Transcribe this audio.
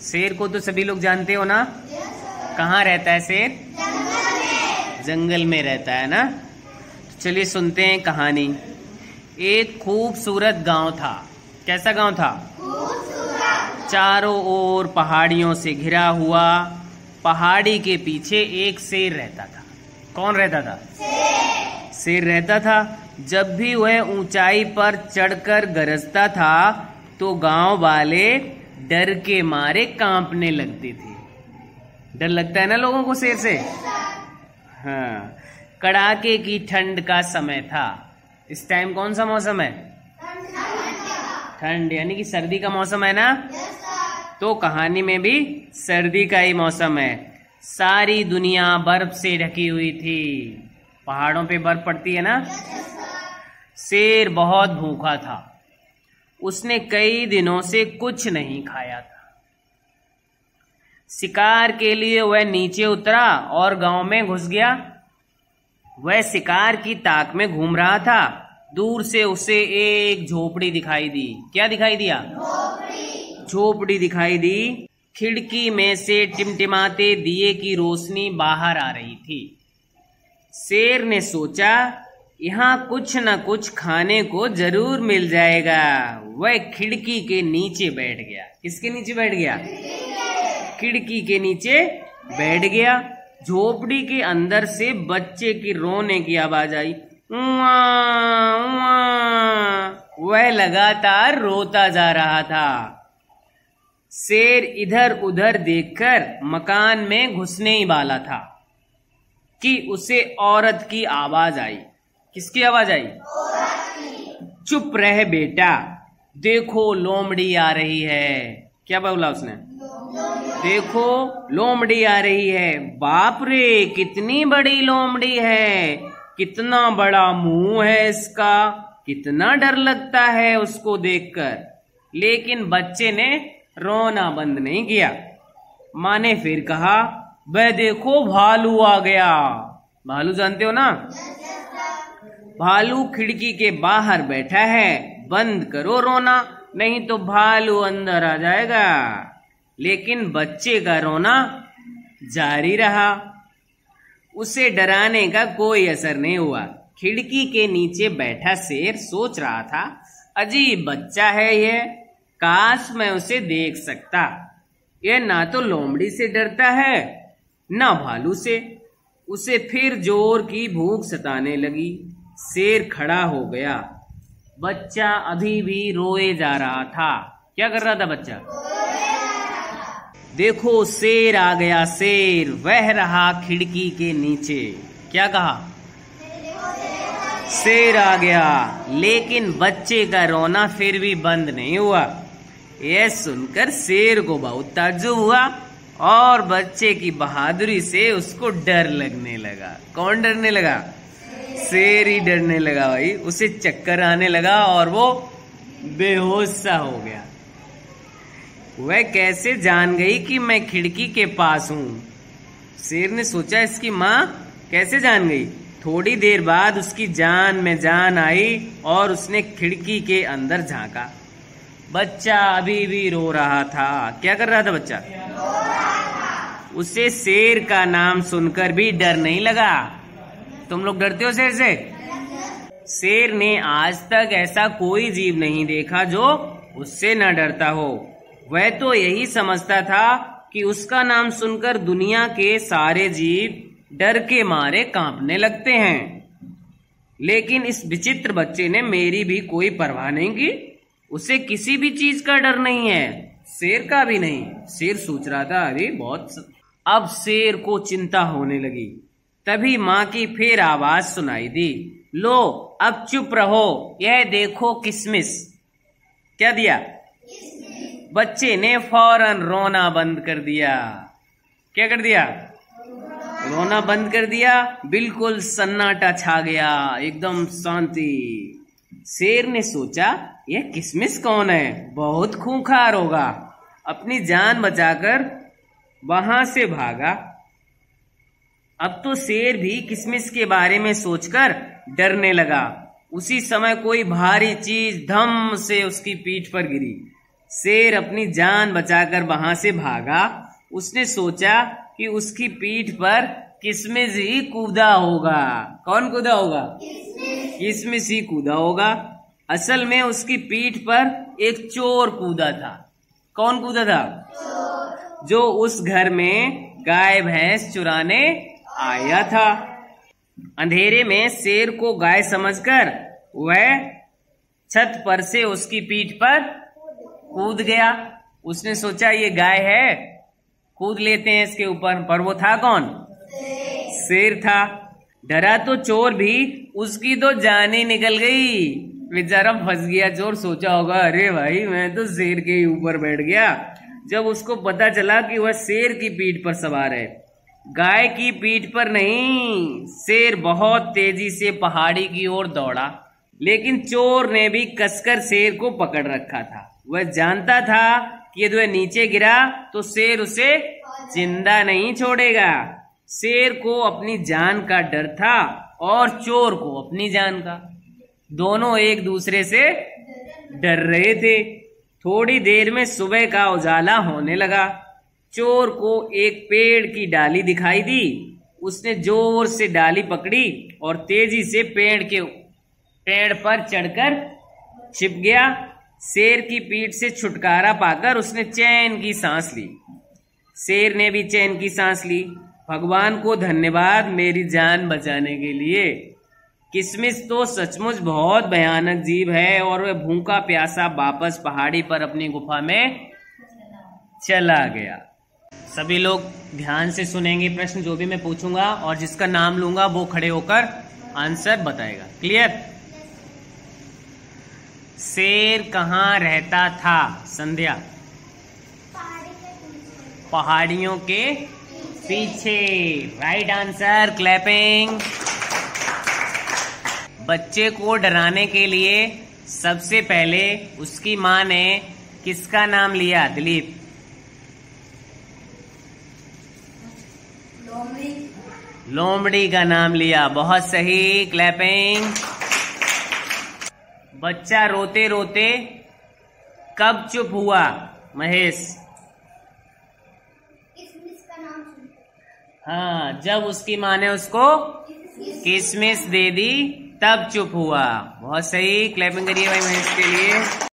शेर को तो सभी लोग जानते हो ना। कहाँ रहता है शेर? जंगल में रहता है ना। तो चलिए सुनते हैं कहानी। एक खूबसूरत गांव था। कैसा गांव था? चारों ओर पहाड़ियों से घिरा हुआ। पहाड़ी के पीछे एक शेर रहता था। कौन रहता था? शेर रहता था। जब भी वह ऊंचाई पर चढ़कर गरजता था तो गांव वाले डर के मारे कांपने लगते थे। डर लगता है ना लोगों को शेर से। हाँ, कड़ाके की ठंड का समय था। इस टाइम कौन सा मौसम है? ठंड, यानी कि सर्दी का मौसम है ना। तो कहानी में भी सर्दी का ही मौसम है। सारी दुनिया बर्फ से ढकी हुई थी। पहाड़ों पे बर्फ पड़ती है ना। शेर बहुत भूखा था। उसने कई दिनों से कुछ नहीं खाया था। शिकार के लिए वह नीचे उतरा और गांव में घुस गया। वह शिकार की ताक में घूम रहा था। दूर से उसे एक झोपड़ी दिखाई दी। क्या दिखाई दिया? झोपड़ी दिखाई दी। खिड़की में से टिमटिमाते दिए की रोशनी बाहर आ रही थी। शेर ने सोचा, यहाँ कुछ न कुछ खाने को जरूर मिल जाएगा। वह खिड़की के नीचे बैठ गया। किसके नीचे बैठ गया? खिड़की के नीचे बैठ गया। झोपड़ी के अंदर से बच्चे की रोने की आवाज आई। उआ, उआ। वह लगातार रोता जा रहा था। शेर इधर उधर देखकर मकान में घुसने ही वाला था कि उसे औरत की आवाज आई। किसकी आवाज आई? चुप रह बेटा, देखो लोमड़ी आ रही है। क्या बोला उसने? देखो लोमड़ी आ रही है। बाप रे, कितनी बड़ी लोमड़ी है। कितना बड़ा मुंह है इसका। कितना डर लगता है उसको देखकर। लेकिन बच्चे ने रोना बंद नहीं किया। माँ ने फिर कहा, वह देखो भालू आ गया। भालू जानते हो ना। भालू खिड़की के बाहर बैठा है। बंद करो रोना, नहीं तो भालू अंदर आ जाएगा। लेकिन बच्चे का रोना जारी रहा। उसे डराने का कोई असर नहीं हुआ। खिड़की के नीचे बैठा शेर सोच रहा था, अजीब बच्चा है यह। काश मैं उसे देख सकता। यह ना तो लोमड़ी से डरता है ना भालू से। उसे फिर जोर की भूख सताने लगी। शेर खड़ा हो गया। बच्चा अभी भी रोए जा रहा था। क्या कर रहा था बच्चा? देखो शेर आ गया। शेर वह रहा खिड़की के नीचे। क्या कहा? शेर आ गया। लेकिन बच्चे का रोना फिर भी बंद नहीं हुआ। यह सुनकर शेर को बहुत ताज्जुब हुआ और बच्चे की बहादुरी से उसको डर लगने लगा। कौन डरने लगा? शेर ही डरने लगा भाई। उसे चक्कर आने लगा और वो बेहोश सा हो गया। वह कैसे जान गई कि मैं खिड़की के पास हूं? शेर ने सोचा, इसकी माँ कैसे जान गई? थोड़ी देर बाद उसकी जान में जान आई और उसने खिड़की के अंदर झांका। बच्चा अभी भी रो रहा था। क्या कर रहा था बच्चा? उसे शेर का नाम सुनकर भी डर नहीं लगा। तुम लोग डरते हो शेर से? शेर ने आज तक ऐसा कोई जीव नहीं देखा जो उससे न डरता हो। वह तो यही समझता था कि उसका नाम सुनकर दुनिया के सारे जीव डर के मारे कांपने लगते हैं। लेकिन इस विचित्र बच्चे ने मेरी भी कोई परवाह नहीं की। उसे किसी भी चीज का डर नहीं है, शेर का भी नहीं। शेर सोच रहा था, अरे बहुत। अब शेर को चिंता होने लगी। तभी माँ की फिर आवाज सुनाई दी, लो अब चुप रहो, यह देखो किसमिस। क्या दिया? बच्चे ने फौरन रोना बंद कर दिया। क्या कर दिया? रोना बंद कर दिया। बिल्कुल सन्नाटा छा गया, एकदम शांति। शेर ने सोचा, यह किसमिस कौन है? बहुत खूंखार होगा। अपनी जान बचाकर वहां से भागा। अब तो शेर भी किसमिस के बारे में सोचकर डरने लगा। उसी समय कोई भारी चीज धम से उसकी पीठ पर गिरी। शेर अपनी जान बचाकर वहां से भागा। उसने सोचा कि उसकी पीठ पर किसमिस ही कूदा होगा। कौन कूदा होगा? किसमिस ही कूदा होगा। असल में उसकी पीठ पर एक चोर कूदा था। कौन कूदा था? जो उस घर में गाय भैंस चुराने आया था। अंधेरे में शेर को गाय समझकर वह छत पर से उसकी पीठ पर कूद गया। उसने सोचा ये गाय है, कूद लेते हैं इसके ऊपर। पर वो था कौन? शेर था। डरा तो चोर भी, उसकी तो जान ही निकल गई। बेचारा फंस गया। चोर सोचा होगा अरे भाई मैं तो शेर के ही ऊपर बैठ गया। जब उसको पता चला कि वह शेर की पीठ पर सवार है, गाय की पीठ पर नहीं। शेर बहुत तेजी से पहाड़ी की ओर दौड़ा, लेकिन चोर ने भी कसकर शेर को पकड़ रखा था। वह जानता था कि यदि वह नीचे गिरा तो शेर उसे जिंदा नहीं छोड़ेगा। शेर को अपनी जान का डर था और चोर को अपनी जान का। दोनों एक दूसरे से डर रहे थे। थोड़ी देर में सुबह का उजाला होने लगा। चोर को एक पेड़ की डाली दिखाई दी। उसने जोर से डाली पकड़ी और तेजी से पेड़ पर चढ़कर छिप गया। शेर की पीठ से छुटकारा पाकर उसने चैन की सांस ली। शेर ने भी चैन की सांस ली। भगवान को धन्यवाद मेरी जान बचाने के लिए। किसमिस तो सचमुच बहुत भयानक जीव है। और वह भूखा प्यासा वापस पहाड़ी पर अपनी गुफा में चला गया। सभी लोग ध्यान से सुनेंगे प्रश्न जो भी मैं पूछूंगा, और जिसका नाम लूंगा वो खड़े होकर आंसर बताएगा। क्लियर? शेर कहाँ रहता था? संध्या? पहाड़ियों के पीछे। Right answer. क्लैपिंग। बच्चे को डराने के लिए सबसे पहले उसकी माँ ने किसका नाम लिया? दिलीप? लोमड़ी का नाम लिया। बहुत सही। क्लैपिंग। बच्चा रोते रोते कब चुप हुआ? महेश? हाँ, जब उसकी माँ ने उसको किसमिस दे दी तब चुप हुआ। बहुत सही। क्लैपिंग करिए भाई महेश के लिए।